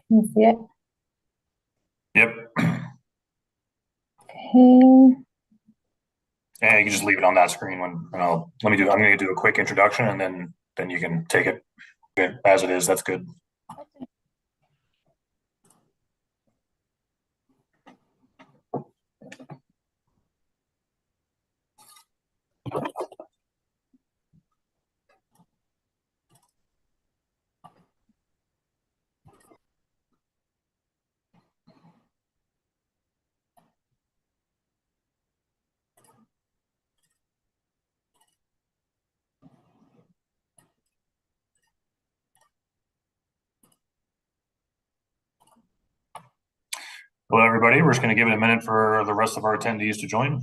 Can you see it? Yep. Okay. And you can just leave it on that screen I'm gonna do a quick introduction and then you can take it as it is. That's good. Hello, everybody. We're just gonna give it a minute for the rest of our attendees to join.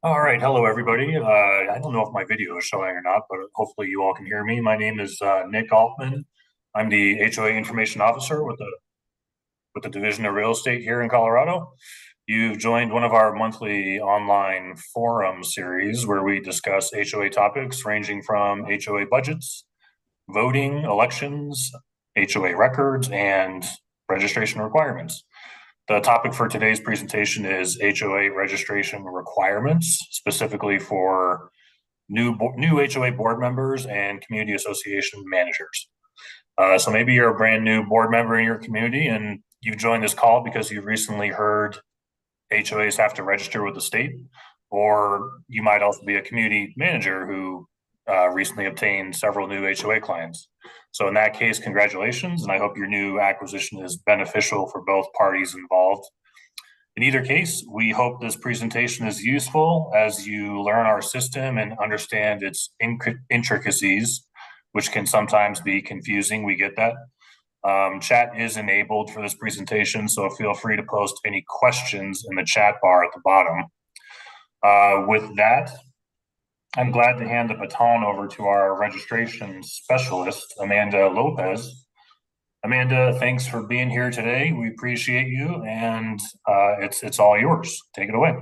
All right. Hello, everybody. I don't know if my video is showing or not, but hopefully you all can hear me. My name is Nick Altman. I'm the HOA Information Officer with the Division of Real Estate here in Colorado. You've joined one of our monthly online forum series where we discuss HOA topics ranging from HOA budgets, voting, elections, HOA records, and registration requirements. The topic for today's presentation is HOA registration requirements, specifically for new HOA board members and community association managers. So maybe you're a brand new board member in your community and you've joined this call because you've recently heard HOAs have to register with the state, or you might also be a community manager who recently obtained several new HOA clients. So in that case, congratulations, and I hope your new acquisition is beneficial for both parties involved. In either case, we hope this presentation is useful as you learn our system and understand its intricacies, which can sometimes be confusing. We get that. Chat is enabled for this presentation, so feel free to post any questions in the chat bar at the bottom. With that, I'm glad to hand the baton over to our registration specialist, Amanda Lopez. Amanda, thanks for being here today. We appreciate you, and it's all yours. Take it away.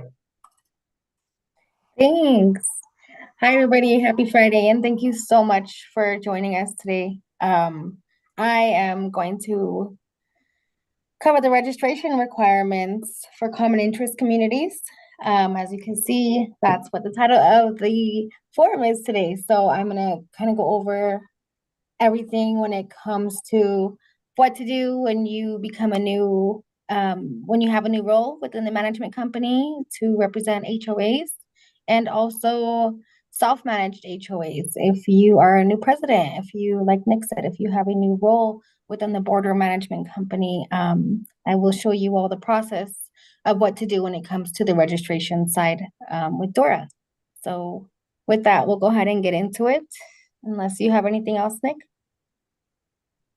Thanks. Hi, everybody. Happy Friday, and thank you so much for joining us today. I am going to cover the registration requirements for common interest communities. As you can see, that's what the title of the forum is today. So I'm going to kind of go over everything when it comes to what to do when you become when you have a new role within the management company to represent HOAs, and also self-managed HOAs. If you are a new president, if you, like Nick said, if you have a new role within the board or management company, I will show you all the process of what to do when it comes to the registration side with Dora. So with that, we'll go ahead and get into it. Unless you have anything else, Nick?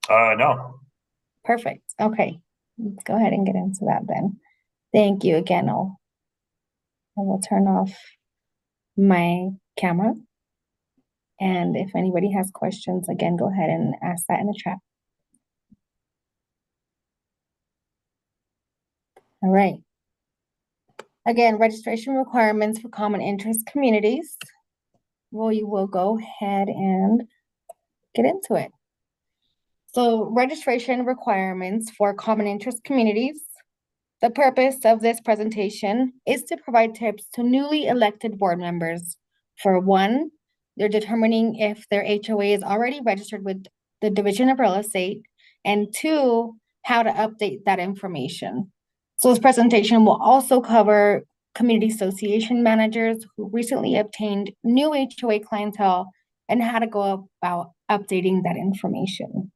No. Perfect. Okay. Let's go ahead and get into that then. Thank you again. I will turn off my camera. And if anybody has questions, again, go ahead and ask that in the chat. All right. Again, registration requirements for common interest communities. We will go ahead and get into it. So registration requirements for common interest communities. The purpose of this presentation is to provide tips to newly elected board members. For one, they're determining if their HOA is already registered with the Division of Real Estate, and two, how to update that information. So this presentation will also cover community association managers who recently obtained new HOA clientele and how to go about updating that information.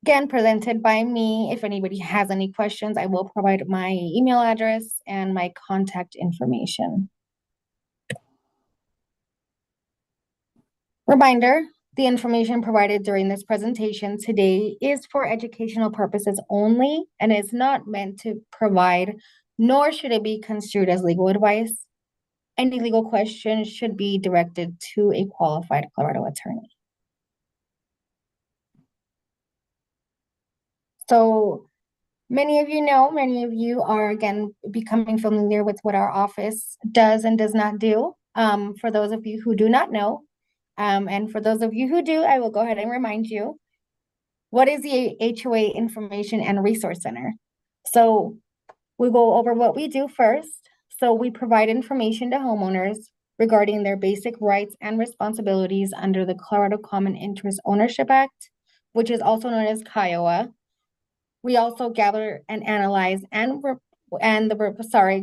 Again, presented by me. If anybody has any questions, I will provide my email address and my contact information. Reminder, the information provided during this presentation today is for educational purposes only and is not meant to provide, nor should it be construed as legal advice. Any legal questions should be directed to a qualified Colorado attorney. So many of you are again becoming familiar with what our office does and does not do. For those of you who do not know, and for those of you who do, I will go ahead and remind you, what is the HOA Information and Resource Center? So we'll go over what we do first. So we provide information to homeowners regarding their basic rights and responsibilities under the Colorado Common Interest Ownership Act, which is also known as CCIOA. We also gather and analyze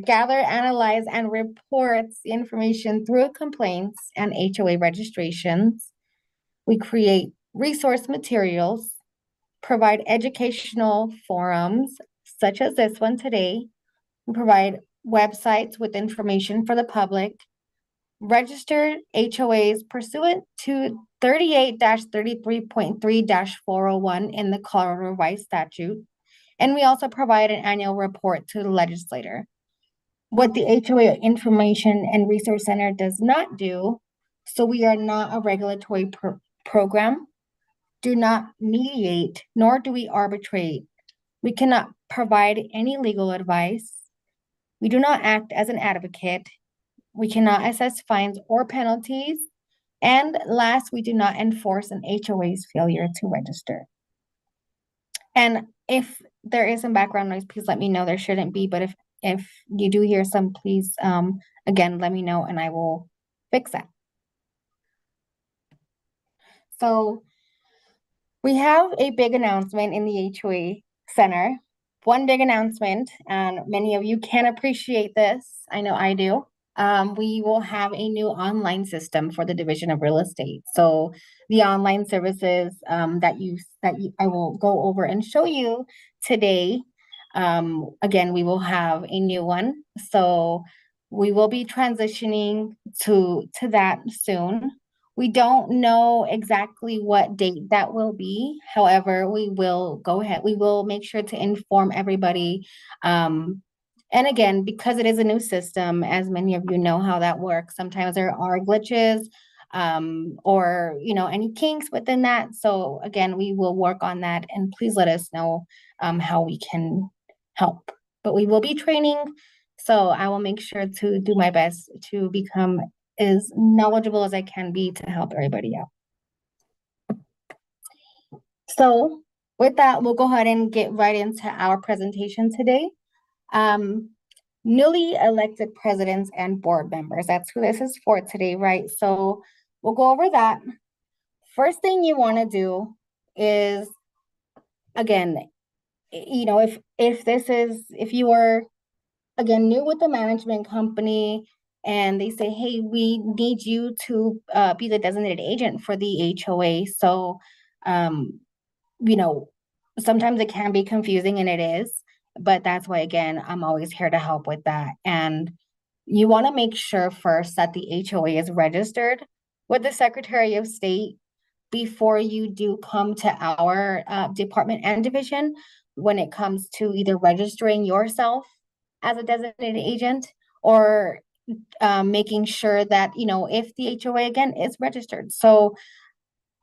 gather, analyze, and reports the information through complaints and HOA registrations. We create resource materials, provide educational forums such as this one today. We provide websites with information for the public, registered HOAs pursuant to 38-33.3-401 in the Colorado Revised Statute. And we also provide an annual report to the legislator. What the HOA Information and Resource Center does not do, so we are not a regulatory program, do not mediate, nor do we arbitrate. We cannot provide any legal advice. We do not act as an advocate. We cannot assess fines or penalties. And last, we do not enforce an HOA's failure to register. And if there is some background noise, please let me know. There shouldn't be, but if you do hear some, please, again, let me know and I will fix that. So we have a big announcement in the HOA Center. One big announcement, and many of you can appreciate this. I know I do. We will have a new online system for the Division of Real Estate. So the online services I will go over and show you today. Again, we will have a new one. So we will be transitioning to that soon. We don't know exactly what date that will be. However, we will go ahead. We will make sure to inform everybody. And again, because it is a new system, as many of you know how that works, sometimes there are glitches or any kinks within that. So again, we will work on that, and please let us know how we can help. But we will be training, so I will make sure to do my best to become as knowledgeable as I can be to help everybody out. So with that, we'll go ahead and get right into our presentation today. Newly elected presidents and board members. That's who this is for today, right? So we'll go over that. First thing you want to do is, again, if you are, again, new with the management company and they say, hey, we need you to be the designated agent for the HOA. So, sometimes it can be confusing, and it is, but that's why, again, I'm always here to help with that. And you want to make sure first that the HOA is registered with the Secretary of State before you do come to our department and division when it comes to either registering yourself as a designated agent or making sure that, if the HOA, again, is registered. So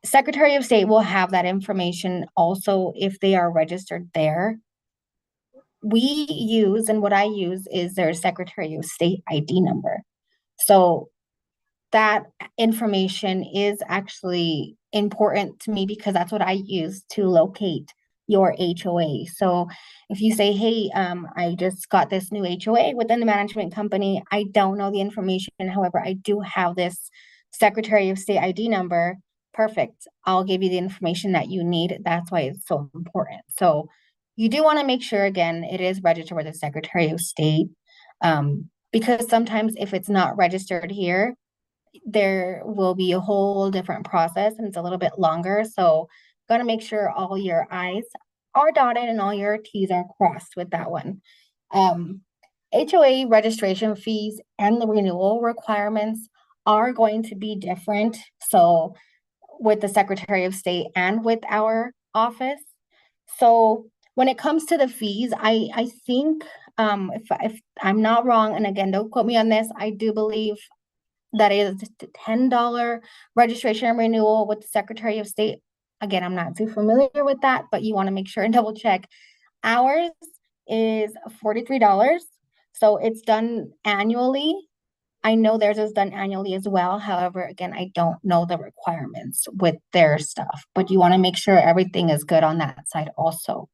Secretary of State will have that information also if they are registered there. We use, and what I use, is their Secretary of State ID number. So that information is actually important to me because that's what I use to locate your HOA. So if you say, hey, I just got this new HOA within the management company, I don't know the information. However, I do have this Secretary of State ID number. Perfect. I'll give you the information that you need. That's why it's so important. So you do want to make sure, again, it is registered with the Secretary of State, because sometimes if it's not registered here, there will be a whole different process and it's a little bit longer. So got to make sure all your I's are dotted and all your T's are crossed with that one. HOA registration fees and the renewal requirements are going to be different. So with the Secretary of State and with our office. So when it comes to the fees, I think if I'm not wrong, and again, don't quote me on this, I do believe that is $10 registration renewal with the Secretary of State. Again, I'm not too familiar with that, but you want to make sure and double check. Ours is $43. So it's done annually. I know theirs is done annually as well. However, again, I don't know the requirements with their stuff, but you want to make sure everything is good on that side also.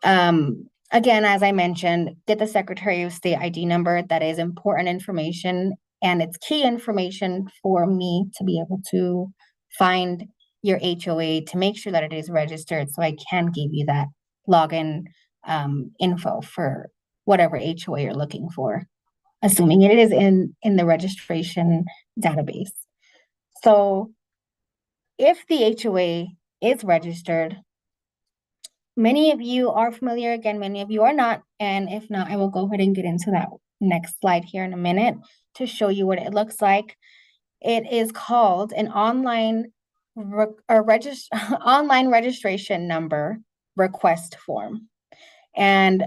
Again, as I mentioned, get the Secretary of State ID number. That is important information and it's key information for me to be able to find your HOA to make sure that it is registered so I can give you that login info for whatever HOA you're looking for, assuming it is in the registration database. So if the HOA is registered, many of you are familiar, again, many of you are not. And if not, I will go ahead and get into that next slide here in a minute to show you what it looks like. It is called an online online registration number request form. And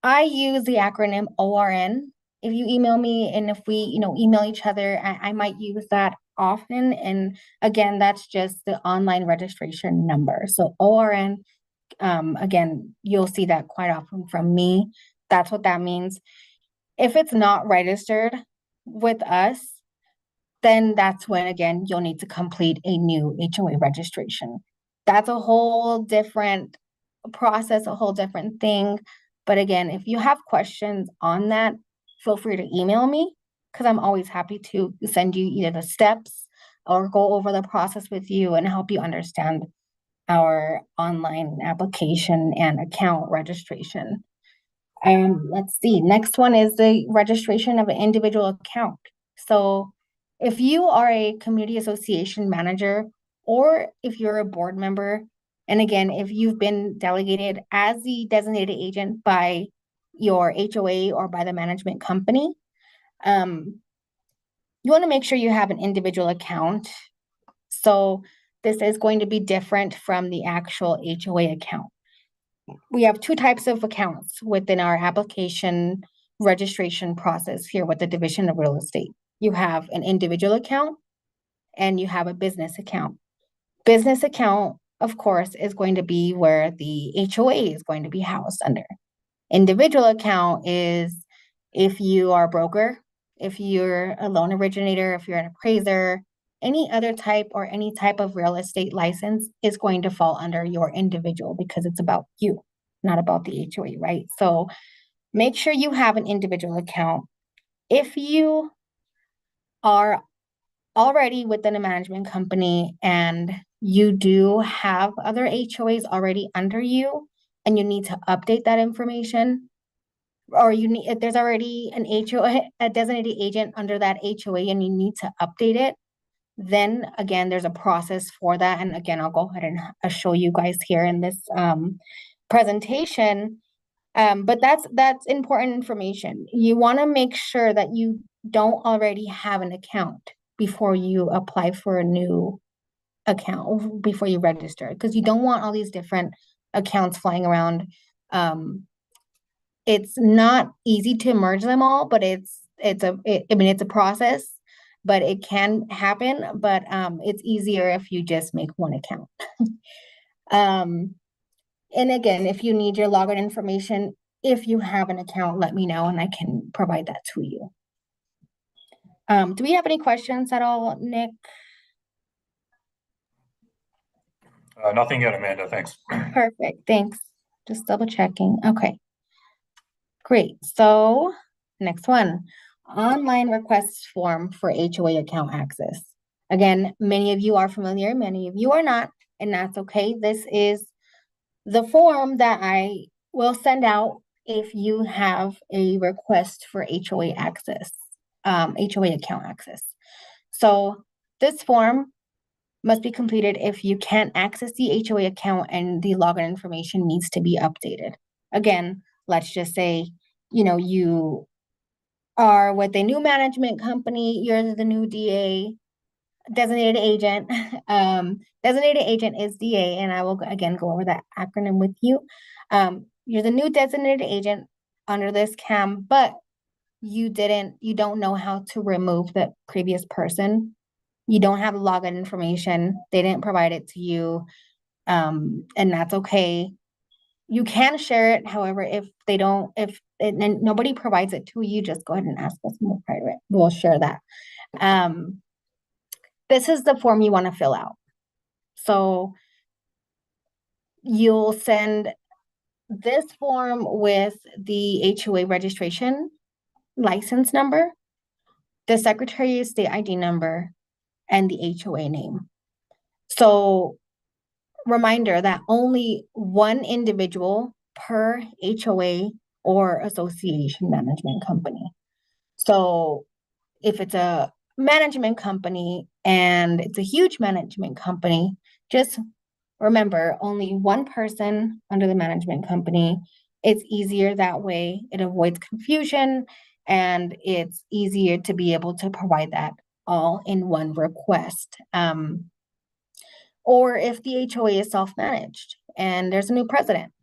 I use the acronym ORN. If you email me and if we, email each other, I might use that often. And again, that's just the online registration number. So ORN, again, you'll see that quite often from me. That's what that means. If it's not registered with us, then that's when, again, you'll need to complete a new HOA registration. That's a whole different process, a whole different thing. But again, if you have questions on that, feel free to email me because I'm always happy to send you either the steps or go over the process with you and help you understand our online application and account registration. Let's see. Next one is the registration of an individual account. So if you are a community association manager or if you're a board member, and again, if you've been delegated as the designated agent by your HOA or by the management company, you want to make sure you have an individual account. So this is going to be different from the actual HOA account. We have two types of accounts within our application registration process here with the Division of Real Estate. You have an individual account and you have a business account. Business account, of course, is going to be where the HOA is going to be housed under. Individual account is if you are a broker, if you're a loan originator, if you're an appraiser, any other type or any type of real estate license is going to fall under your individual because it's about you, not about the HOA, right? So make sure you have an individual account. If you are already within a management company and you do have other HOAs already under you and you need to update that information, or you need, if there's already an HOA, a designated agent under that HOA and you need to update it, then again, there's a process for that. And again, I'll go ahead and show you guys here in this presentation. But that's important information. You want to make sure that you don't already have an account before you apply for a new account, before you register, because you don't want all these different accounts flying around. It's not easy to merge them all, but it's a process, but it can happen. But it's easier if you just make one account. And again, if you need your login information, if you have an account, let me know and I can provide that to you. Do we have any questions at all, Nick? Nothing yet, Amanda. Thanks. Perfect. Thanks. Just double checking. Okay. Great. So next one, online request form for HOA account access. Again, many of you are familiar, many of you are not, and that's okay. This is the form that I will send out if you have a request for HOA access, HOA account access. So this form must be completed if you can't access the HOA account and the login information needs to be updated. Again, let's just say, you are with a new management company, you're the new DA, designated agent. Designated agent is DA, and I will again go over that acronym with you. You're the new designated agent under this CAM, but you don't know how to remove the previous person. You don't have login information. They didn't provide it to you. And that's okay. You can share it. However, if they don't, if it, and nobody provides it to you, just go ahead and ask us, and we'll private. We'll share that. Um, this is the form you want to fill out. So you'll send this form with the HOA registration license number, the Secretary of State ID number, and the HOA name. So reminder that only one individual per HOA or association management company. So if it's a management company and it's a huge management company, just remember only one person under the management company. It's easier that way. It avoids confusion and it's easier to be able to provide that all in one request. Or if the HOA is self-managed and there's a new president,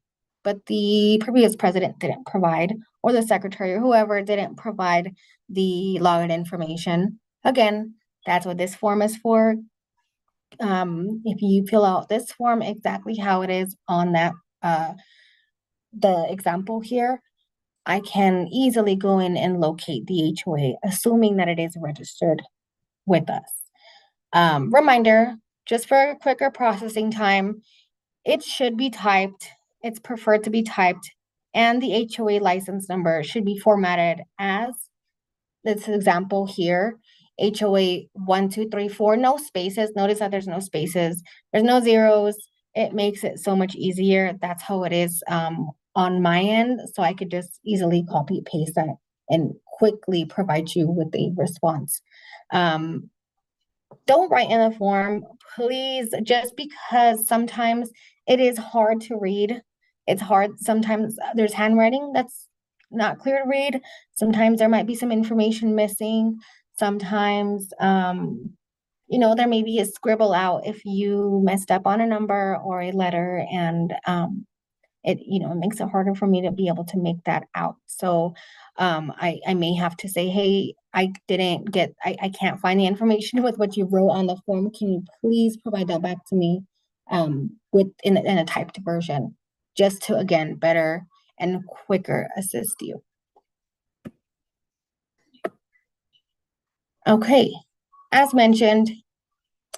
but the previous president didn't provide, or the secretary or whoever didn't provide the login information. Again, that's what this form is for. If you fill out this form exactly how it is on that the example here, I can easily go in and locate the HOA, assuming that it is registered with us. Reminder, just for quicker processing time, it should be typed. It's preferred to be typed, and the HOA license number should be formatted as this example here. HOA 1234, no spaces. Notice that there's no spaces. There's no zeros. It makes it so much easier. That's how it is on my end. So I could just easily copy paste that and quickly provide you with a response. Don't write in the form, please, just because sometimes it is hard to read. It's hard. Sometimes there's handwriting that's not clear to read. Sometimes there might be some information missing. Sometimes, there may be a scribble out if you messed up on a number or a letter, and it makes it harder for me to be able to make that out. So I may have to say, hey, I can't find the information with what you wrote on the form. Can you please provide that back to me in a typed version, just to, again, better and quicker assist you. Okay, as mentioned,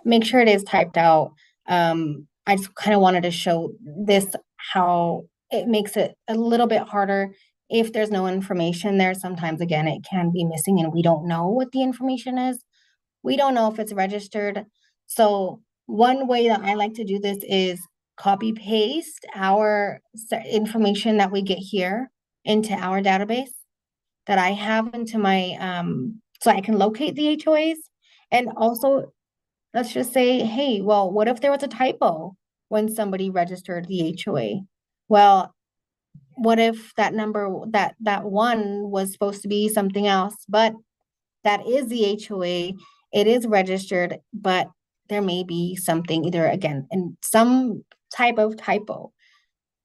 make sure it is typed out. I just kind of wanted to show this, how it makes it a little bit harder if there's no information there. Sometimes, again, it can be missing and we don't know what the information is. We don't know if it's registered. So one way that I like to do this is copy paste our information that we get here into our database that I have into my, so I can locate the HOAs. And also, let's just say, hey, well, what if there was a typo when somebody registered the HOA? Well, what if that number, that one was supposed to be something else, but that is the HOA, it is registered, but there may be something either, again, in some type of typo.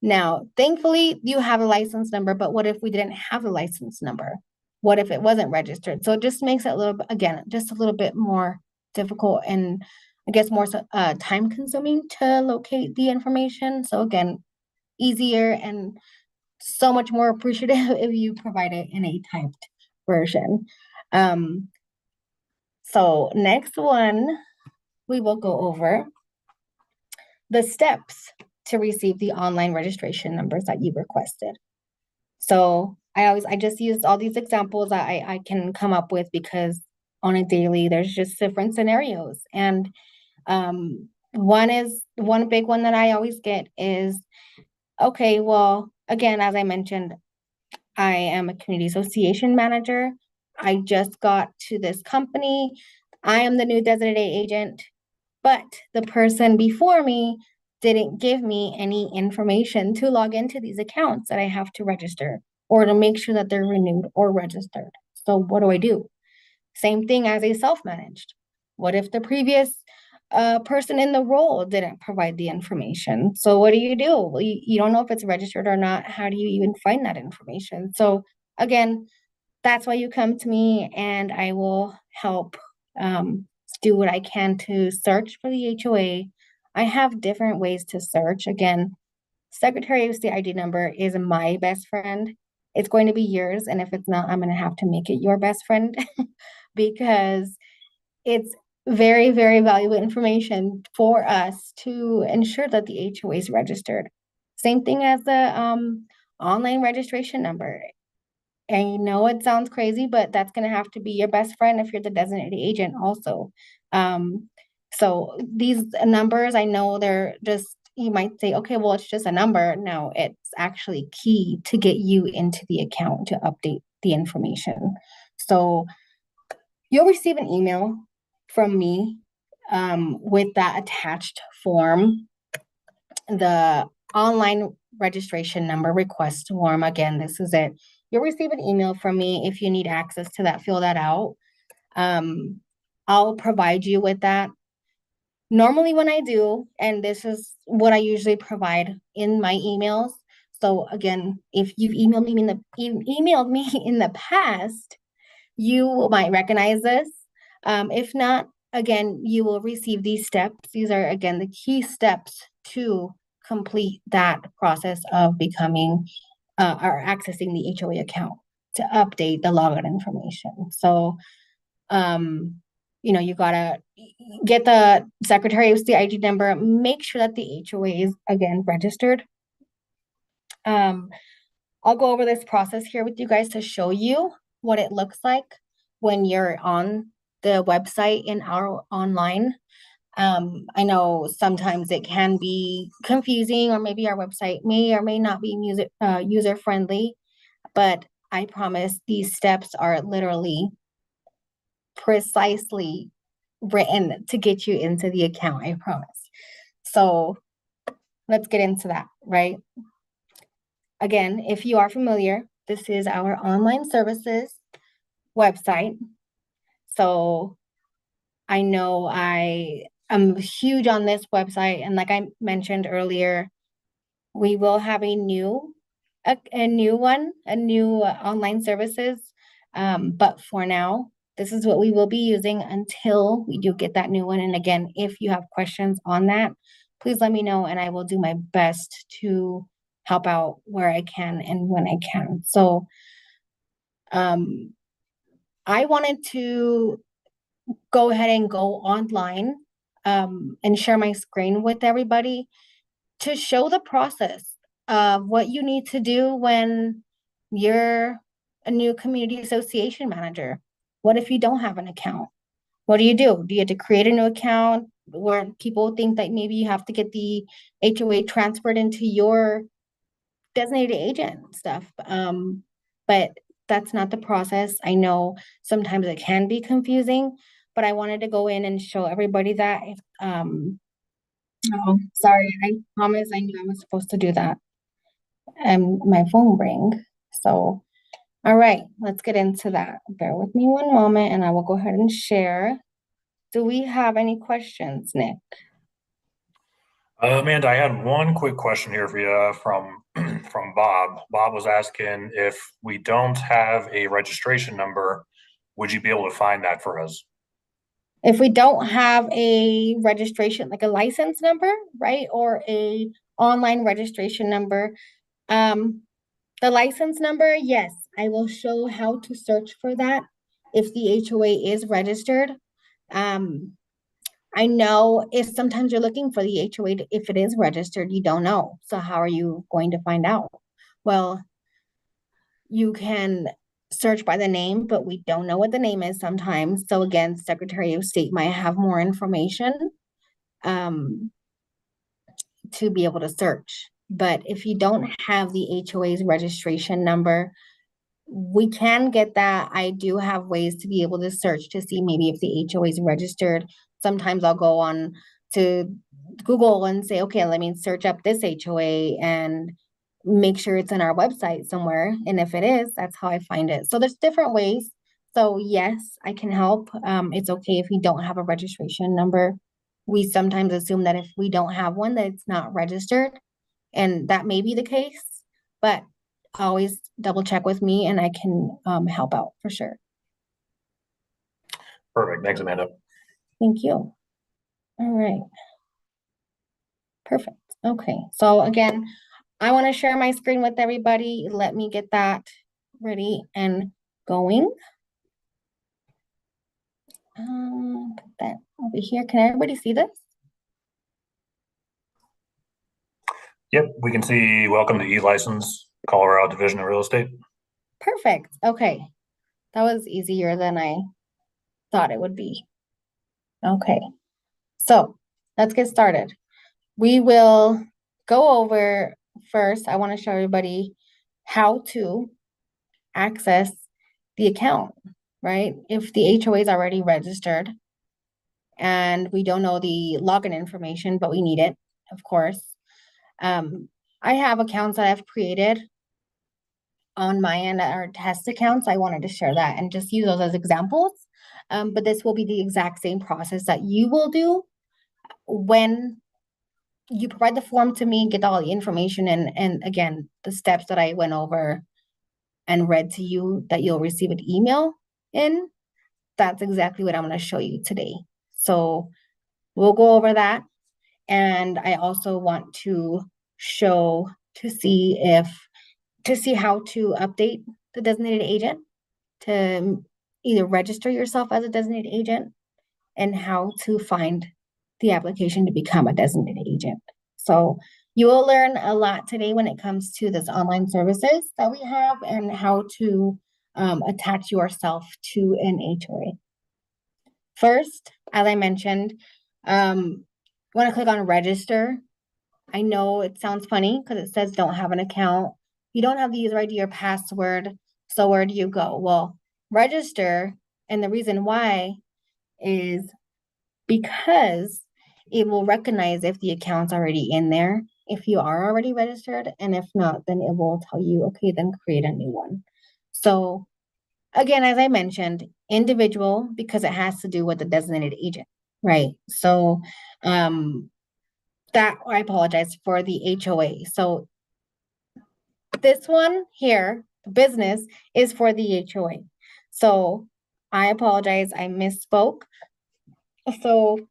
Now, thankfully, you have a license number, but what if we didn't have a license number? What if it wasn't registered? So it just makes it a little bit, again, just a little bit more difficult and I guess more time consuming to locate the information. So again, easier and so much more appreciative if you provide it in a typed version. So next one, we will go over the steps to receive the online registration numbers that you requested. So I just used all these examples that I can come up with because on a daily, there's just different scenarios. And one big one that I always get is, okay, well, again, as I mentioned, I am a community association manager. I just got to this company. I am the new designated agent, but the person before me didn't give me any information to log into these accounts that I have to register or to make sure that they're renewed or registered. So what do I do? Same thing as a self-managed. What if the previous person in the role didn't provide the information? So what do? Well, you don't know if it's registered or not. How do you even find that information? So again, that's why you come to me, and I will help do what I can to search for the HOA. I have different ways to search. Again, Secretary of State ID number is my best friend. It's going to be yours, and if it's not, I'm going to have to make it your best friend because it's very, very valuable information for us to ensure that the HOA is registered. Same thing as the online registration number. And you know it sounds crazy, but that's going to have to be your best friend if you're the designated agent also. Um, so these numbers, I know they're just, you might say, okay, well, it's just a number. No, it's actually key to get you into the account to update the information. So you'll receive an email from me with that attached form, the online registration number request form. Again, this is it. You'll receive an email from me if you need access to that, fill that out. I'll provide you with that. Normally, when I do, and this is what I usually provide in my emails. So again, if you've emailed me in the past, you might recognize this. If not, again, you will receive these steps. These are, again, the key steps to complete that process of becoming or accessing the HOA account to update the login information. So, you gotta get the Secretary of State ID number, make sure that the HOA is, again, registered. I'll go over this process here with you guys to show you what it looks like when you're on the website in our online. I know sometimes it can be confusing, or maybe our website may or may not be user friendly, but I promise these steps are literally precisely written to get you into the account. I promise. So let's get into that, right? Again, if you are familiar, this is our online services website. So I know I am huge on this website, and like I mentioned earlier, we will have a new online services. But for now, this is what we will be using until we do get that new one. And again, if you have questions on that, please let me know, and I will do my best to help out where I can and when I can. So I wanted to go ahead and go online and share my screen with everybody to show the process of what you need to do when you're a new community association manager. What if you don't have an account? What do you do? Do you have to create a new account where people think that maybe you have to get the HOA transferred into your designated agent stuff? But that's not the process. I know sometimes it can be confusing, but I wanted to go in and show everybody that. Oh, sorry, I promise I knew I was supposed to do that. And my phone rang. So, all right, let's get into that. Bear with me one moment and I will go ahead and share. Do we have any questions, Nick? Amanda, I had one quick question here for you from from Bob. Bob was asking if we don't have a registration number, would you be able to find that for us? If we don't have a registration, like a license number, right, or a online registration number, the license number, yes, I will show how to search for that if the HOA is registered. Um, I know if sometimes you're looking for the HOA, if it is registered, you don't know. So how are you going to find out? Well, you can search by the name, but we don't know what the name is sometimes. So again, Secretary of State might have more information um, to be able to search. But if you don't have the HOA's registration number, we can get that. I do have ways to be able to search to see maybe if the HOA is registered. Sometimes I'll go on to Google and say, okay, let me search up this HOA and make sure it's in our website somewhere. And if it is, that's how I find it. So there's different ways. So yes, I can help. It's okay if you don't have a registration number. We sometimes assume that if we don't have one, that it's not registered, and that may be the case, but always double check with me and I can help out for sure. Perfect. Thanks, Amanda. Thank you. All right. Perfect. Okay. So again, I want to share my screen with everybody. Let me get that ready and going. Put that over here. Can everybody see this? Yep, we can see welcome to E-License, Colorado Division of Real Estate. Perfect. Okay. That was easier than I thought it would be. Okay. So let's get started. We will go over first. I want to show everybody how to access the account, right? If the HOA is already registered and we don't know the login information, but we need it, of course. I have accounts that I've created on my end that are test accounts. I wanted to share that and just use those as examples. But this will be the exact same process that you will do when you provide the form to me, get all the information, and again, the steps that I went over and read to you that you'll receive an email in. That's exactly what I'm going to show you today. So we'll go over that. And I also want to show to see how to update the designated agent, to either register yourself as a designated agent, and how to find the application to become a designated agent. So you will learn a lot today when it comes to this online services that we have and how to attach yourself to an HOA. First, as I mentioned, want to click on register. I know it sounds funny because it says don't have an account. You don't have the user ID or password. So where do you go? Well, register. And the reason why is because it will recognize if the account's already in there, if you are already registered, and if not, then it will tell you, okay, then create a new one. So again, as I mentioned, individual, because it has to do with the designated agent, right? So that I apologize for the HOA. So this one here, business, is for the HOA. So I apologize, I misspoke. So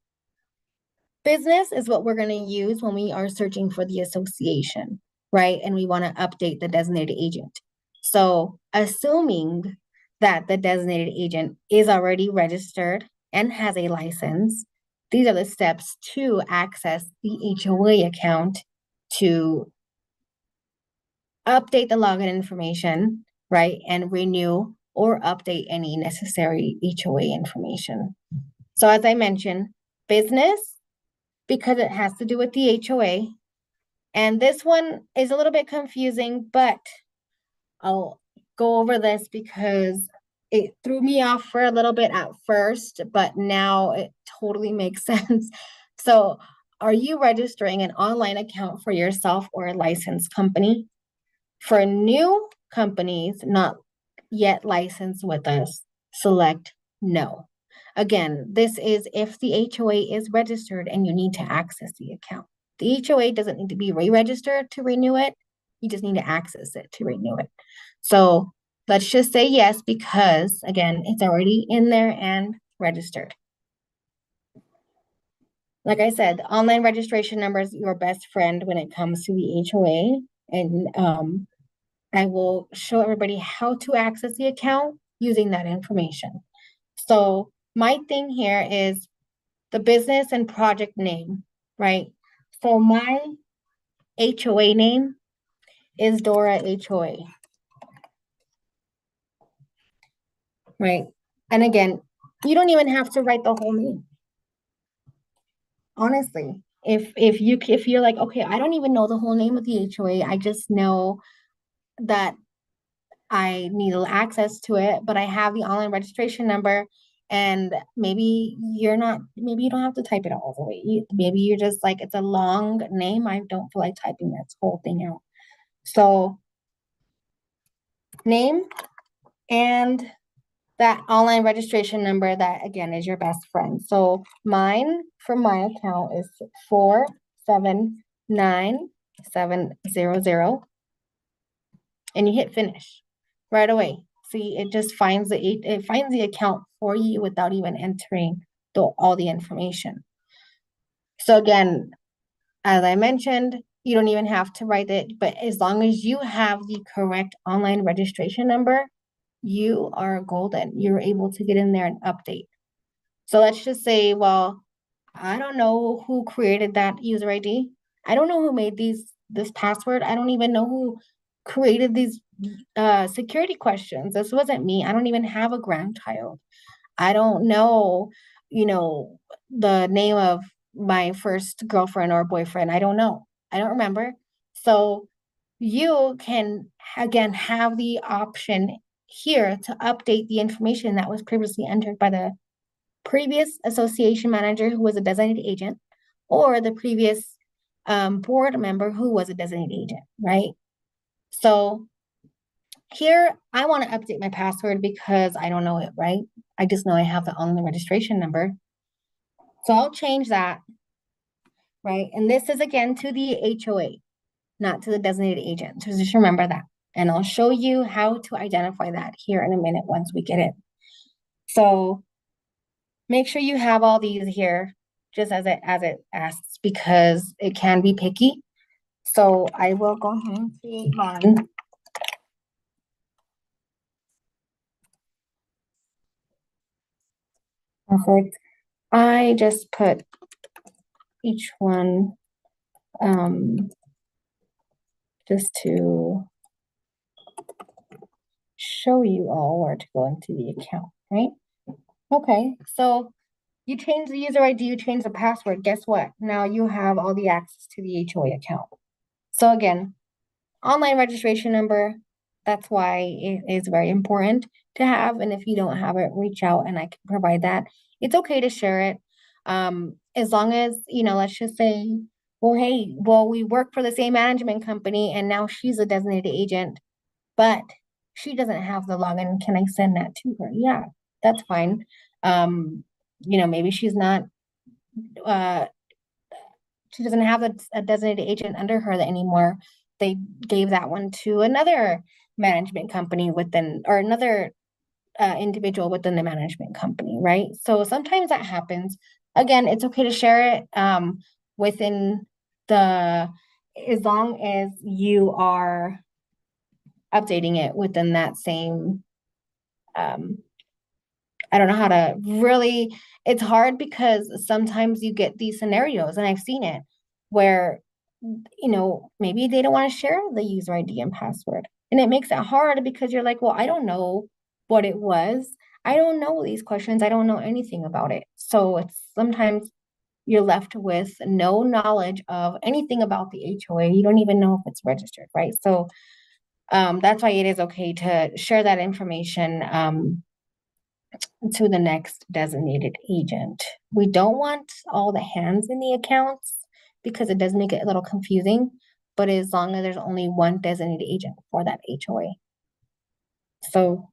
business is what we're going to use when we are searching for the association, right? And we want to update the designated agent. So assuming that the designated agent is already registered and has a license, these are the steps to access the HOA account to update the login information, right? And renew or update any necessary HOA information. So as I mentioned, business, because it has to do with the HOA. And this one is a little bit confusing, but I'll go over this because it threw me off for a little bit at first, but now it totally makes sense. So are you registering an online account for yourself or a licensed company? For new companies not yet licensed with us, select no. Again, this is if the HOA is registered and you need to access the account. The HOA doesn't need to be re-registered to renew it. You just need to access it to renew it. So let's just say yes, because again, it's already in there and registered. Like I said, the online registration number is your best friend when it comes to the HOA. And I will show everybody how to access the account using that information. So my thing here is the business and project name, right? So my HOA name is Dora HOA, right? And again, you don't even have to write the whole name. Honestly, if you're like, okay, I don't even know the whole name of the HOA, I just know that I need access to it, but I have the online registration number. And maybe maybe you don't have to type it all the way. Maybe you're just like, it's a long name. I don't feel like typing that whole thing out. So name and that online registration number that again is your best friend. So mine for my account is 479700, and you hit finish right away. See, it just finds the account for you without even entering all the information. So again, as I mentioned, you don't even have to write it, but as long as you have the correct online registration number, you are golden. You're able to get in there and update. So let's just say, well, I don't know who created that user ID. I don't know who made this password. I don't even know who created these security questions. This wasn't me. I don't even have a grandchild. I don't know, the name of my first girlfriend or boyfriend. I don't know. I don't remember. So you can again have the option here to update the information that was previously entered by the previous association manager who was a designated agent, or the previous board member who was a designated agent, right? So here I want to update my password because I don't know it, right? I just know I have the online registration number. So I'll change that, right? And this is again to the HOA, not to the designated agent. So just remember that. And I'll show you how to identify that here in a minute once we get it. So make sure you have all these here just as it asks because it can be picky. So I will go ahead and create mine. Perfect. I just put each one um, just to show you all where to go into the account, right? Okay, so you change the user ID, you change the password. Guess what? Now you have all the access to the HOA account. So again, online registration number, that's why it is very important to have. And if you don't have it, reach out and I can provide that. It's okay to share it. As long as, let's just say, well, hey, well, we work for the same management company and now she's a designated agent, but she doesn't have the login. Can I send that to her? Yeah, that's fine. Um, maybe uh she doesn't have a designated agent under her anymore. They gave that one to another management company within, or another individual within the management company, right? So sometimes that happens. Again, it's okay to share it within the, as long as you are updating it within that same um, I don't know how to really, it's hard because sometimes you get these scenarios, and I've seen it where, maybe they don't want to share the user ID and password. And it makes it hard because you're like, well, I don't know what it was. I don't know these questions. I don't know anything about it. So it's sometimes you're left with no knowledge of anything about the HOA. You don't even know if it's registered, right? So that's why it is okay to share that information to the next designated agent. We don't want all the hands in the accounts because it does make it a little confusing, but as long as there's only one designated agent for that HOA. So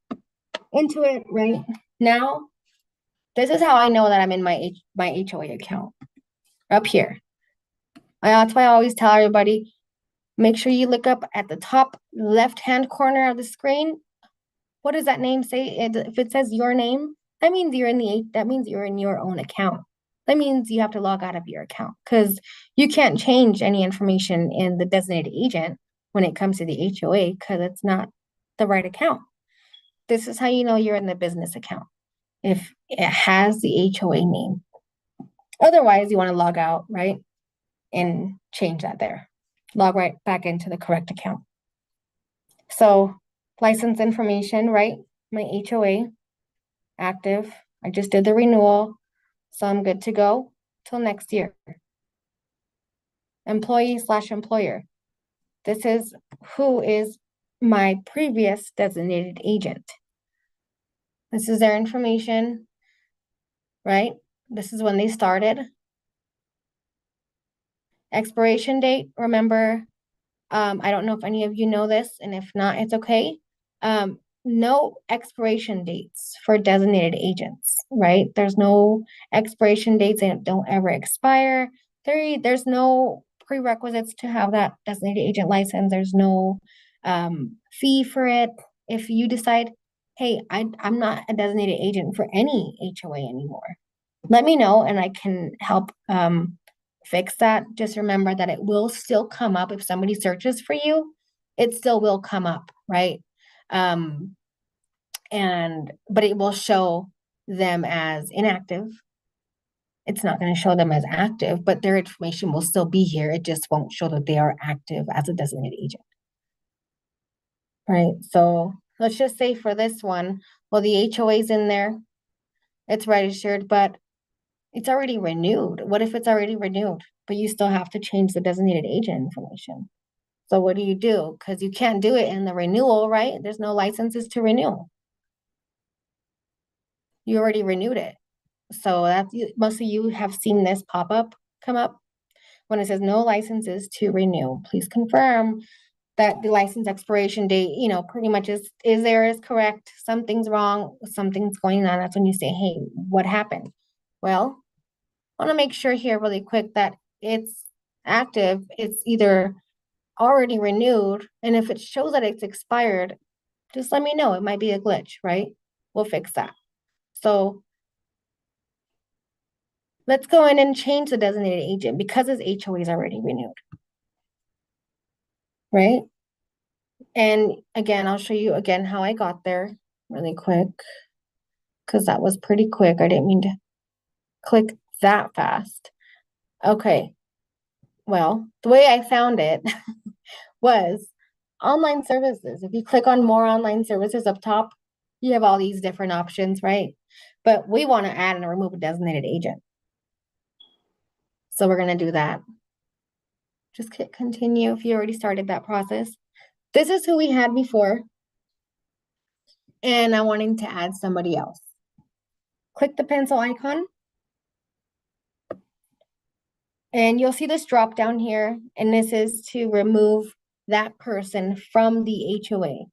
into it right now, this is how I know that I'm in my HOA account up here. That's why I always tell everybody, make sure you look up at the top left-hand corner of the screen. What does that name say? If it says your name, that means you're in your own account. That means you have to log out of your account because you can't change any information in the designated agent when it comes to the HOA because it's not the right account. This is how you know you're in the business account if it has the HOA name. Otherwise, you want to log out, right? And change that there. Log right back into the correct account. So, license information, right? My HOA active. I just did the renewal, so I'm good to go till next year. Employee/employer. This is who is my previous designated agent. This is their information, right? This is when they started. Expiration date, remember, I don't know if any of you know this, and if not, it's okay. no expiration dates for designated agents, right? There's no expiration dates, they don't ever expire. There's no prerequisites to have that designated agent license. There's no fee for it. If you decide, hey, I'm not a designated agent for any HOA anymore, let me know and I can help fix that. Just remember that it will still come up if somebody searches for you, it still will come up, right? Um, but it will show them as inactive. It's not going to show them as active, but their information will still be here. It just won't show that they are active as a designated agent. Right. So let's just say for this one, well, the HOA is in there, it's registered, but it's already renewed. What if it's already renewed, but you still have to change the designated agent information? So what do? Because you can't do it in the renewal, right? There's no licenses to renew. You already renewed it. So that's most of you have seen this come up when it says no licenses to renew. Please confirm that the license expiration date, pretty much is correct. Something's wrong, something's going on. That's when you say, hey, what happened? Well, I want to make sure here really quick that it's active. It's either already renewed, and if it shows that it's expired, just let me know. It might be a glitch, right? We'll fix that. So let's go in and change the designated agent because his HOA is already renewed, right? And again, I'll show you again how I got there really quick because that was pretty quick. I didn't mean to click that fast. Okay, well, the way I found it was online services. If you click on more online services up top, you have all these different options, right? But we want to add and remove a designated agent. So we're going to do that. Just click continue if you already started that process. This is who we had before. And I'm wanting to add somebody else. Click the pencil icon. And you'll see this drop down here. And this is to remove that person from the HOA.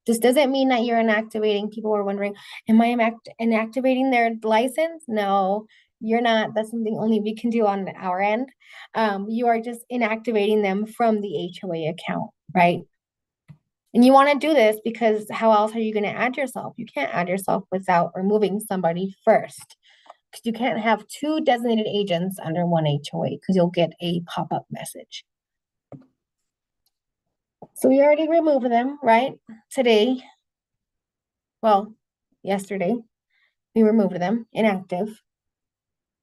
This doesn't mean that you're inactivating. People were wondering, am I inactivating their license? No, you're not. That's something only we can do on our end. You are just inactivating them from the HOA account, right? And you want to do this because how else are you going to add yourself? You can't add yourself without removing somebody first. Because you can't have two designated agents under one HOA because you'll get a pop-up message. So we already removed them, right? Today, well, yesterday, we removed them, inactive.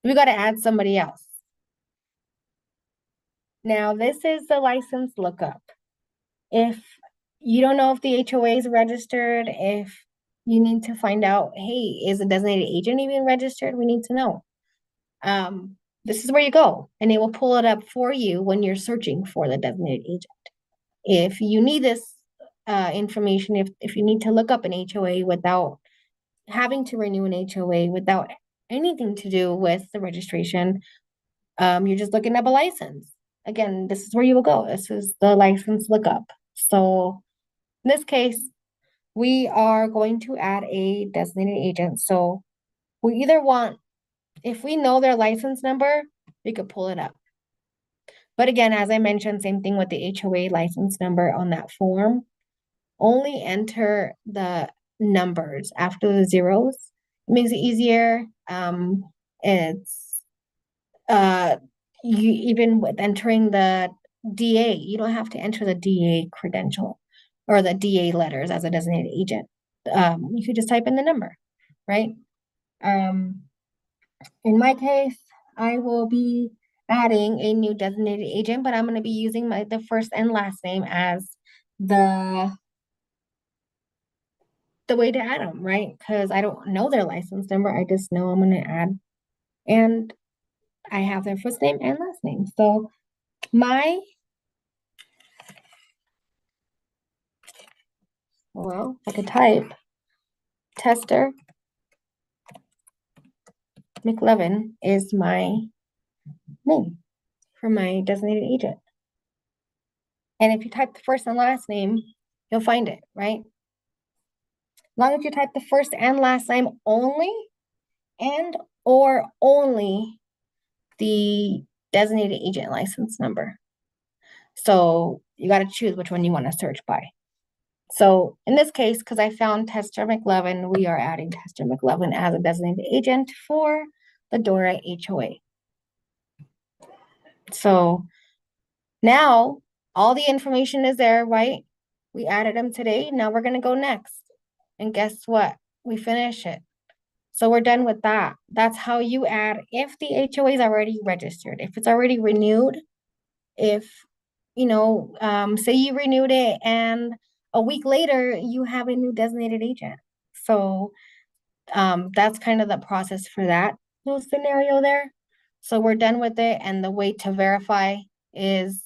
We got to add somebody else. Now, this is the license lookup. If you don't know if the HOA is registered, if you need to find out, hey, is a designated agent even registered? We need to know. This is where you go, and it will pull it up for you when you're searching for the designated agent. If you need this information, if you need to look up an HOA without having to renew an HOA, without anything to do with the registration, you're just looking up a license. Again, this is where you will go. This is the license lookup. So in this case, we are going to add a designated agent. So we either want, if we know their license number, we could pull it up. But again, as I mentioned, same thing with the HOA license number on that form. Only enter the numbers after the zeros. It makes it easier. It's you even with entering the DA, you don't have to enter the DA credential or the DA letters as a designated agent. You could just type in the number, right? In my case, I will be adding a new designated agent, but I'm going to be using the first and last name as the way to add them, right? Because I don't know their license number. I just know I'm going to add, and I have their first name and last name. So I could type Tester McLevin is my name for my designated agent. And if you type the first and last name, you'll find it, right? long as you type the first and last name only and or only the designated agent license number. So you got to choose which one you want to search by. So in this case, because I found Tester McLovin, we are adding Tester McLovin as a designated agent for the Dora HOA. So now all the information is there, right? We added them today. Now we're going to go next. And guess what? We finish it. So we're done with that. That's how you add if the HOA is already registered, if it's already renewed, if, say you renewed it and a week later you have a new designated agent. So that's kind of the process for that little scenario there. So we're done with it. And the way to verify is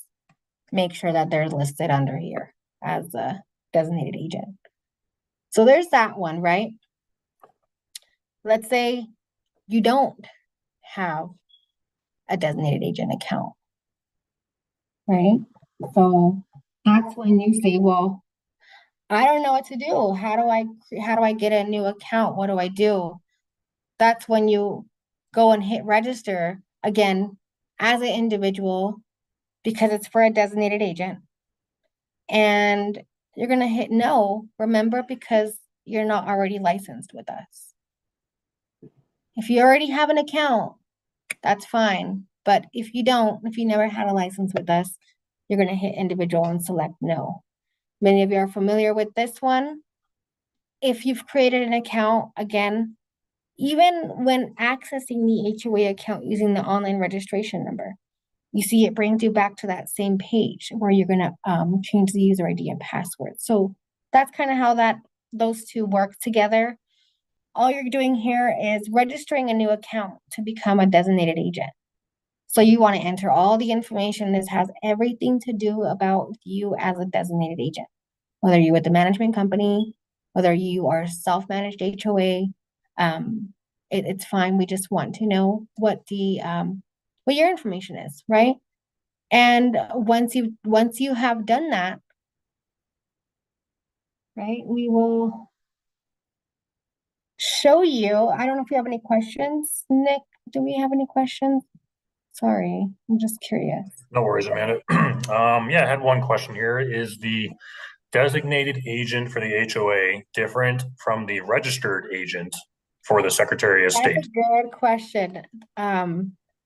make sure that they're listed under here as a designated agent. So there's that one, right? Let's say you don't have a designated agent account, right? So that's when you say, well, I don't know what to do. How do I get a new account? What do I do? That's when you go and hit register again as an individual because it's for a designated agent. And you're going to hit no, remember, because you're not already licensed with us. If you already have an account, that's fine. But if you don't, if you never had a license with us, you're going to hit individual and select no. Many of you are familiar with this one. If you've created an account, again, even when accessing the HOA account using the online registration number, you see it brings you back to that same page where you're going to change the user ID and password. So that's kind of how those two work together. All you're doing here is registering a new account to become a designated agent. So you want to enter all the information. This has everything to do about you as a designated agent, whether you're with the management company, whether you are self-managed HOA. It's fine. We just want to know what your information is, right? And once you have done that, right, we will show you. I don't know if you have any questions, Nick. Do we have any questions? Sorry, I'm just curious. No worries, Amanda. Yeah, I had one question here. Is the designated agent for the HOA different from the registered agent for the Secretary of That's a State? good question.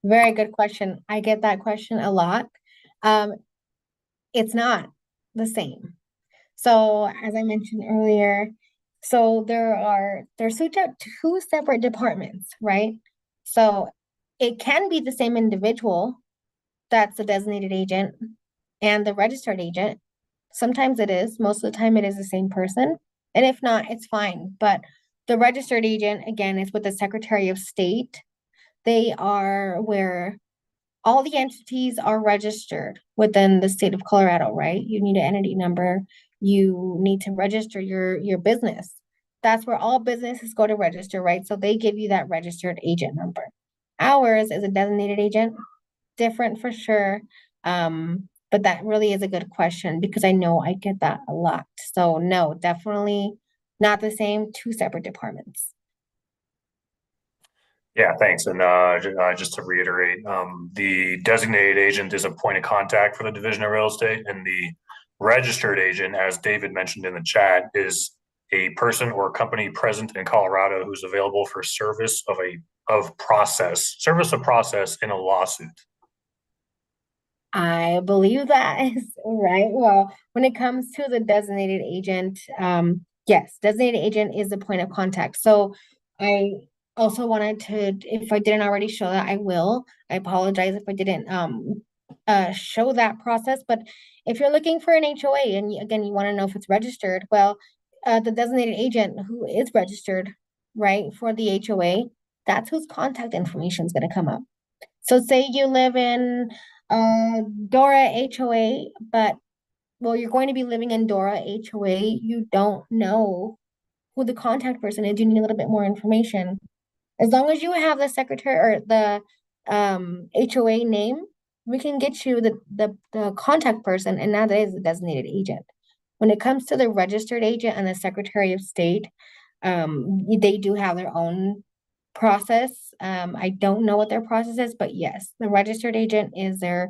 Very good question. I get that question a lot. Um, it's not the same. So as I mentioned earlier, so there's two separate departments, right? So it can be the same individual that's the designated agent and the registered agent. Sometimes it is, most of the time it is the same person. And if not, it's fine. But the registered agent, again, is with the Secretary of State. They are where all the entities are registered within the state of Colorado, right? You need an entity number. You need to register your business. That's where all businesses go to register, right? So they give you that registered agent number. Ours is a designated agent, different for sure. But that really is a good question because I know I get that a lot. So no, definitely not the same, two separate departments. Yeah, thanks. And just to reiterate, the designated agent is a point of contact for the Division of Real Estate, and the registered agent, as David mentioned in the chat, is a person or company present in Colorado who's available for service of process in a lawsuit. I believe that is right. Well, when it comes to the designated agent, yes, designated agent is the point of contact. So I also wanted to, if I didn't already show that, I will. I apologize if I didn't show that process. But if you're looking for an HOA and again, you want to know if it's registered, well, the designated agent who is registered, right, for the HOA, that's whose contact information is going to come up. So say you live in Dora HOA, but well, you're going to be living in Dora HOA. You don't know who the contact person is. You need a little bit more information. As long as you have the secretary or the HOA name, we can get you the contact person, and now that is the designated agent. When it comes to the registered agent and the Secretary of State, they do have their own process. I don't know what their process is, but yes, the registered agent is their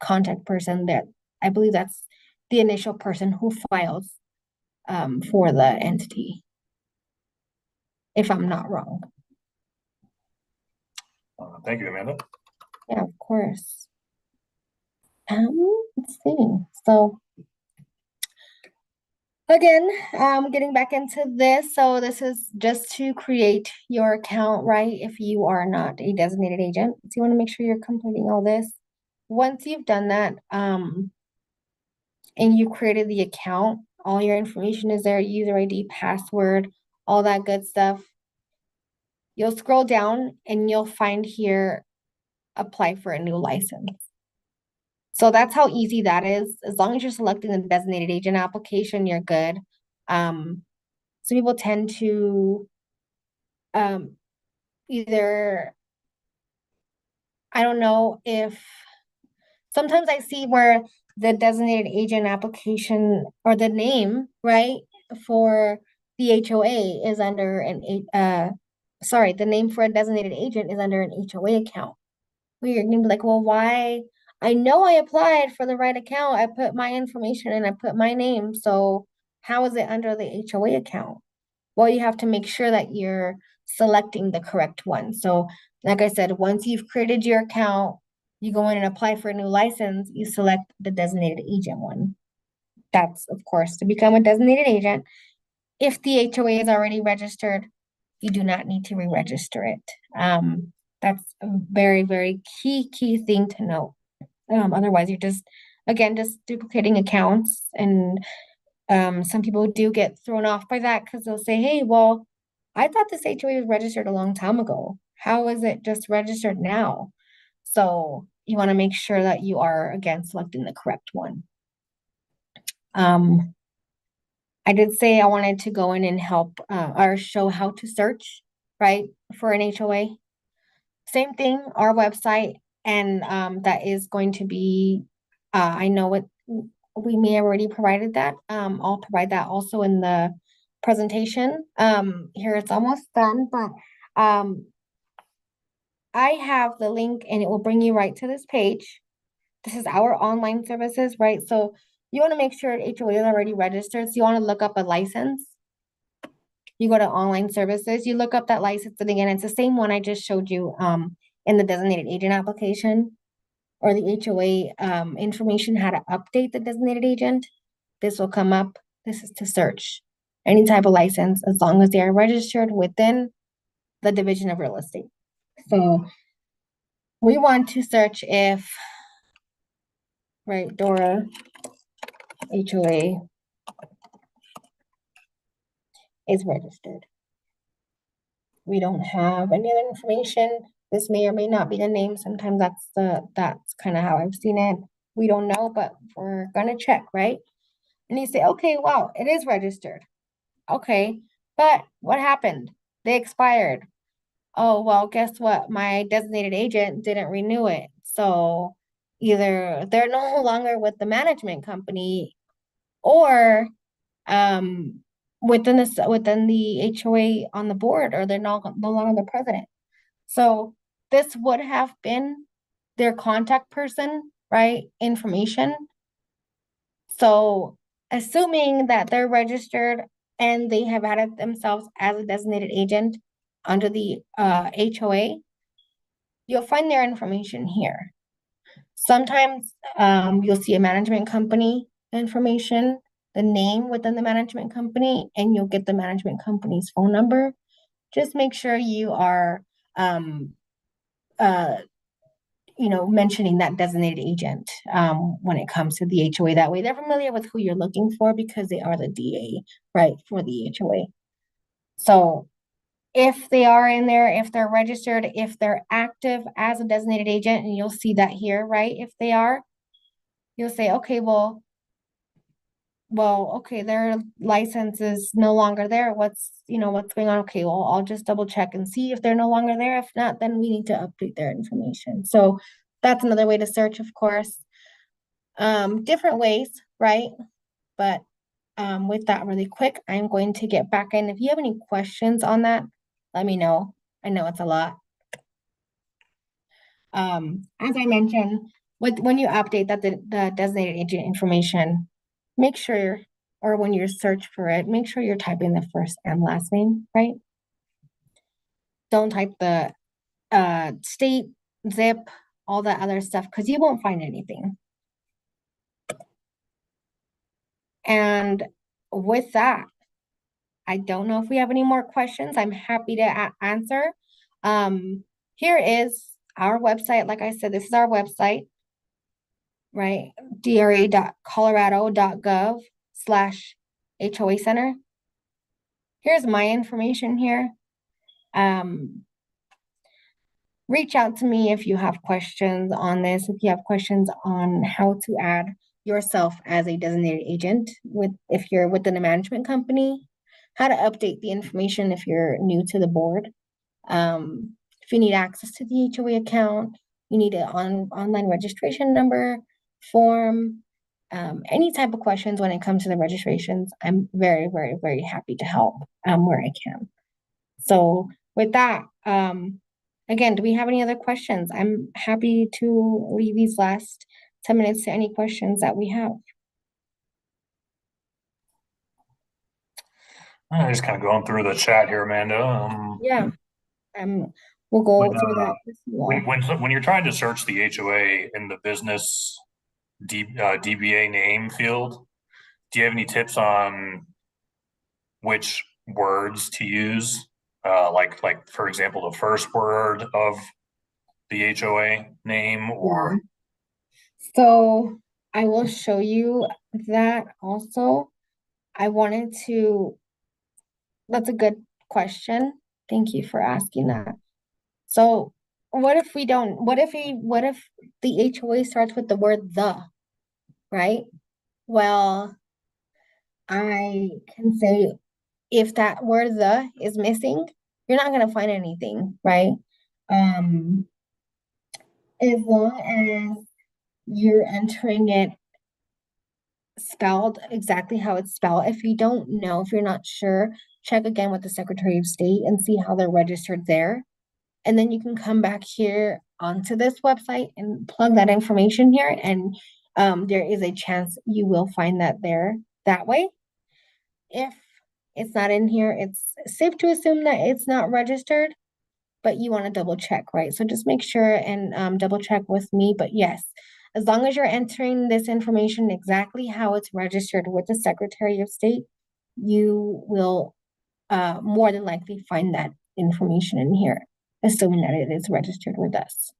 contact person that I believe that's the initial person who files for the entity, if I'm not wrong. Thank you, Amanda. Yeah, of course. Let's see. So again, getting back into this. So this is just to create your account, right? If you are not a designated agent. So you want to make sure you're completing all this. Once you've done that, and you created the account, all your information is there, user ID, password, all that good stuff. You'll scroll down and you'll find here, apply for a new license. So that's how easy that is. As long as you're selecting the designated agent application, you're good. Some people tend to either, I don't know if sometimes I see where the designated agent application or the name, right, for the HOA is under the name for a designated agent is under an HOA account. Where you're gonna be like, well, why? I know I applied for the right account. I put my information and I put my name. So how is it under the HOA account? Well, you have to make sure that you're selecting the correct one. So, like I said, once you've created your account, you go in and apply for a new license, you select the designated agent one. That's, of course, to become a designated agent. If the HOA is already registered, you do not need to re-register it. That's a very, very key thing to know. Otherwise, you're just duplicating accounts and some people do get thrown off by that because they'll say, hey, well, I thought this HOA was registered a long time ago. How is it just registered now? So you want to make sure that you are, again, selecting the correct one. I did say I wanted to go in and help or show how to search, right, for an HOA. Same thing, our website, and that is going to be, I know it, we may have already provided that. I'll provide that also in the presentation. Here it's almost done, but I have the link and it will bring you right to this page. This is our online services, right? So you want to make sure HOA is already registered. So you want to look up a license. You go to online services, you look up that license, and again, it's the same one I just showed you in the designated agent application or the HOA information, how to update the designated agent. This will come up. This is to search any type of license as long as they are registered within the division of real estate. So we want to search if, right, Dora HOA is registered. We don't have any other information. This may or may not be the name. Sometimes that's kind of how I've seen it. We don't know, but we're gonna check, right? And you say, okay, wow, it is registered. Okay, but what happened? They expired. Oh, well, guess what? My designated agent didn't renew it. So either they're no longer with the management company or um within the HOA on the board, or they're no longer the president. So this would have been their contact person, right? Information. So assuming that they're registered and they have added themselves as a designated agent under the HOA, you'll find their information here. Sometimes you'll see a management company information, the name within the management company, and you'll get the management company's phone number. Just make sure you are, uh, mentioning that designated agent when it comes to the HOA. That way they're familiar with who you're looking for because they are the DA, right, for the HOA. So if they are in there, if they're registered, if they're active as a designated agent, and you'll see that here, right? If they are, you'll say, okay, okay, their license is no longer there. What's going on? Okay, well, I'll just double check and see if they're no longer there. If not, then we need to update their information. So that's another way to search, of course. Different ways, right? But with that really quick, I'm going to get back in. If you have any questions on that, let me know. I know it's a lot. As I mentioned, when you update the designated agent information, make sure, or when you search for it, make sure you're typing the first and last name, right? Don't type the state, zip, all that other stuff, because you won't find anything. And with that, I don't know if we have any more questions. I'm happy to answer. Here is our website. Like I said, this is our website, right? dra.colorado.gov/HOA Center. Here's my information here. Reach out to me if you have questions on this, if you have questions on how to add yourself as a designated agent if you're within a management company, how to update the information if you're new to the board. If you need access to the HOA account, you need an online registration number, form, any type of questions when it comes to the registrations, I'm very, very, very happy to help where I can. So with that, again, do we have any other questions? I'm happy to leave these last 10 minutes to any questions that we have. I'm just kind of going through the chat here, Amanda. Yeah, we'll go When through that with you all. when you're trying to search the HOA in the business DBA name field, do you have any tips on which words to use? Like for example, the first word of the HOA name, Yeah. or So I will show you that also. I wanted to, that's a good question. Thank you for asking that. So what if what if the HOA starts with the word the, right? Well, I can say if that word the is missing, you're not gonna find anything, right? Um, as long as you're entering it spelled exactly how it's spelled. If you don't know, if you're not sure, check again with the Secretary of State and see how they're registered there. And then you can come back here onto this website and plug that information here, and there is a chance you will find that there that way. If it's not in here, it's safe to assume that it's not registered, but you want to double check, right? So just make sure and double check with me. But yes, as long as you're entering this information exactly how it's registered with the Secretary of State, you will more than likely find that information in here, assuming that it is registered with us.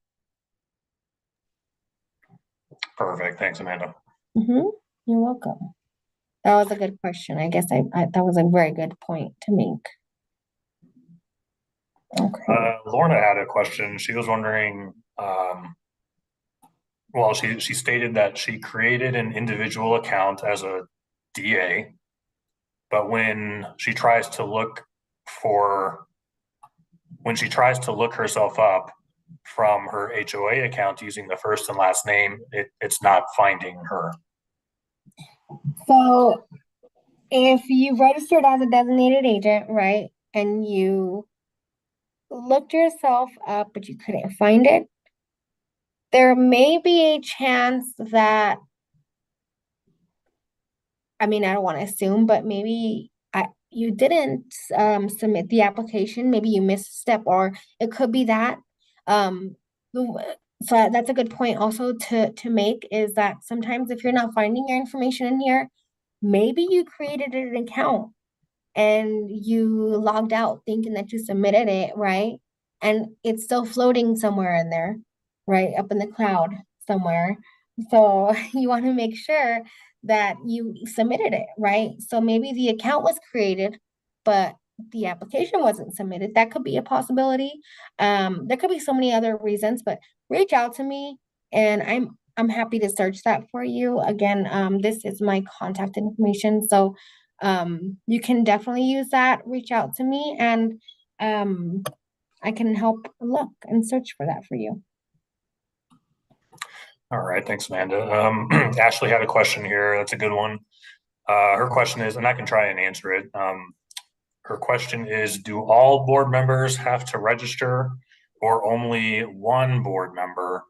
perfect. Thanks, Amanda. Mm-hmm. You're welcome. That was a good question. I guess that was a very good point to make. Okay. Lorna had a question. She was wondering, well, she stated that she created an individual account as a DA, but for when she tries to look herself up from her HOA account using the first and last name, it's not finding her. So if you registered as a designated agent, right, and you looked yourself up, but you couldn't find it, there may be a chance that, I mean, I don't want to assume, but maybe you didn't submit the application. Maybe you missed a step, or it could be that. Um, so that's a good point also to make is that sometimes if you're not finding your information in here, maybe you created an account and you logged out thinking that you submitted it, right? And it's still floating somewhere in there, right? Up in the cloud somewhere. So you want to make sure that you submitted it, right? So maybe the account was created, but the application wasn't submitted. That could be a possibility. There could be so many other reasons, but reach out to me and I'm happy to search that for you. Again, this is my contact information. So you can definitely use that. Reach out to me and I can help look and search for that for you. All right, thanks, Amanda. Ashley had a question here. That's a good one. Her question is, and I can try and answer it. Her question is, do all board members have to register or only one board member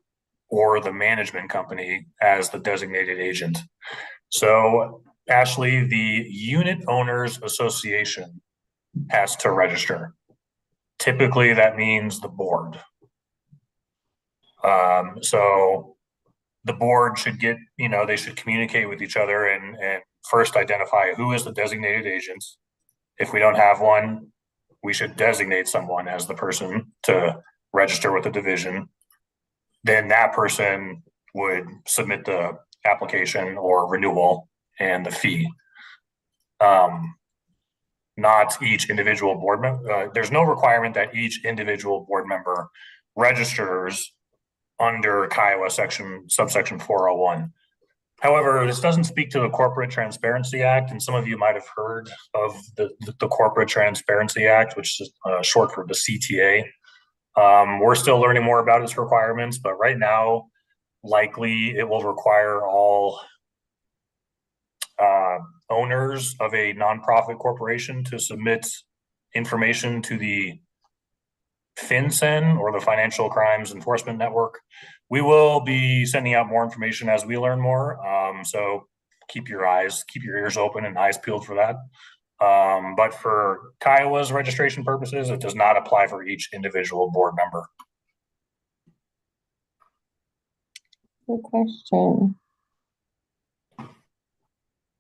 or the management company as the designated agent? So Ashley, the Unit Owners Association has to register. Typically, that means the board. So the board should get, they should communicate with each other and first identify who is the designated agent. If we don't have one, we should designate someone as the person to register with the division. Then that person would submit the application or renewal and the fee. Not each individual board member. There's no requirement that each individual board member registers under CCIOA subsection 401. However, this doesn't speak to the Corporate Transparency Act, and some of you might have heard of the Corporate Transparency Act, which is short for the CTA. We're still learning more about its requirements, but right now, likely it will require all owners of a nonprofit corporation to submit information to the FinCEN, or the Financial Crimes Enforcement Network. We will be sending out more information as we learn more. So keep your ears open and eyes peeled for that. But for Kiowa's registration purposes, it does not apply for each individual board member. Good question.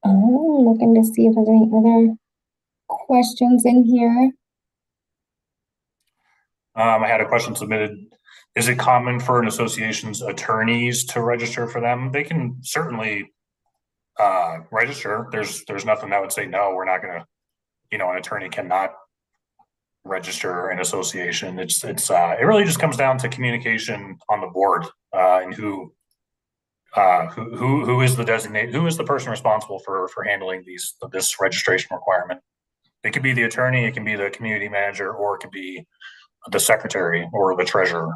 I'm looking to see if there's any other questions in here. I had a question submitted. Is it common for an association's attorneys to register for them? They can certainly register. There's nothing that would say, no, we're not going to, an attorney cannot register an association. It really just comes down to communication on the board, and who is the person responsible for handling this registration requirement. It could be the attorney, it can be the community manager, or it could be the secretary or the treasurer.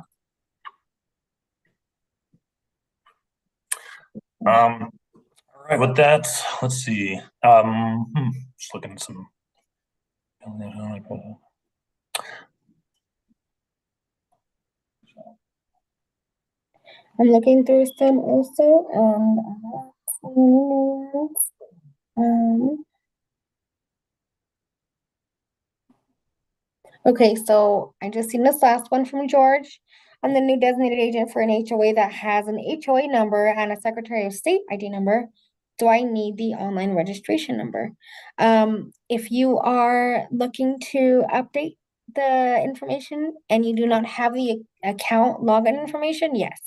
All right, with that, let's see. Just looking at some. I'm looking through some also, okay, so I just seen this last one from George. I'm the new designated agent for an HOA that has an HOA number and a Secretary of State ID number. Do I need the online registration number? If you are looking to update the information and you do not have the account login information, yes.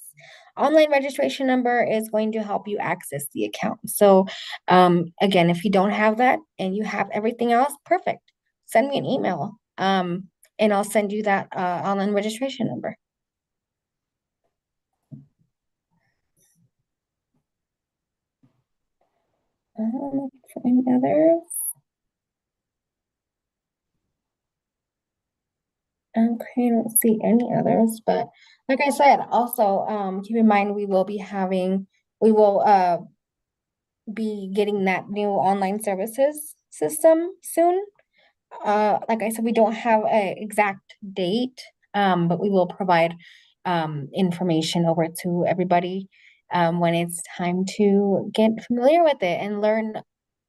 Online registration number is going to help you access the account. So again, if you don't have that and you have everything else, perfect. Send me an email. And I'll send you that online registration number. For any others? Okay, I don't see any others, but like I said, also keep in mind we will be getting that new online services system soon. Like I said, we don't have an exact date, but we will provide information over to everybody when it's time to get familiar with it and learn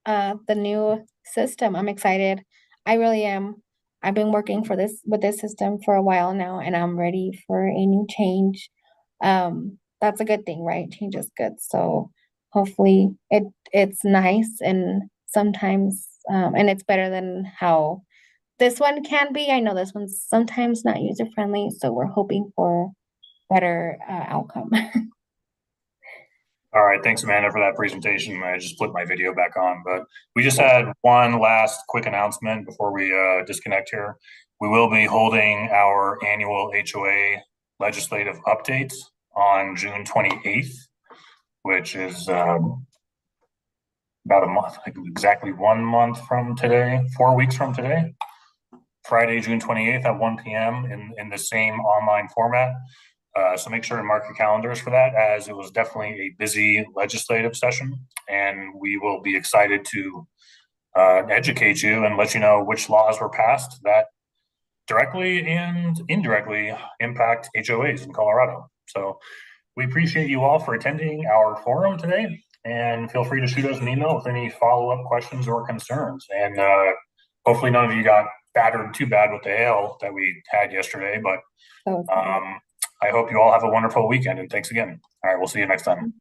the new system. I'm excited. I really am. I've been working with this system for a while now, and I'm ready for a new change. That's a good thing, right? Change is good. So hopefully it's nice and sometimes and it's better than how this one can be. I know this one's sometimes not user friendly, so we're hoping for better outcome. All right, thanks, Amanda, for that presentation. I just put my video back on, but we just had one last quick announcement before we disconnect here. We will be holding our annual HOA legislative update on June 28th, which is about a month, like exactly 1 month from today, 4 weeks from today. Friday, June 28th at 1 p.m. in the same online format. So make sure and mark your calendars for that, as it was definitely a busy legislative session, and we will be excited to educate you and let you know which laws were passed that directly and indirectly impact HOAs in Colorado. So we appreciate you all for attending our forum today, and feel free to shoot us an email with any follow-up questions or concerns. And hopefully none of you got battered too bad with the hail that we had yesterday, but So I hope you all have a wonderful weekend, and thanks again. All right, we'll see you next time.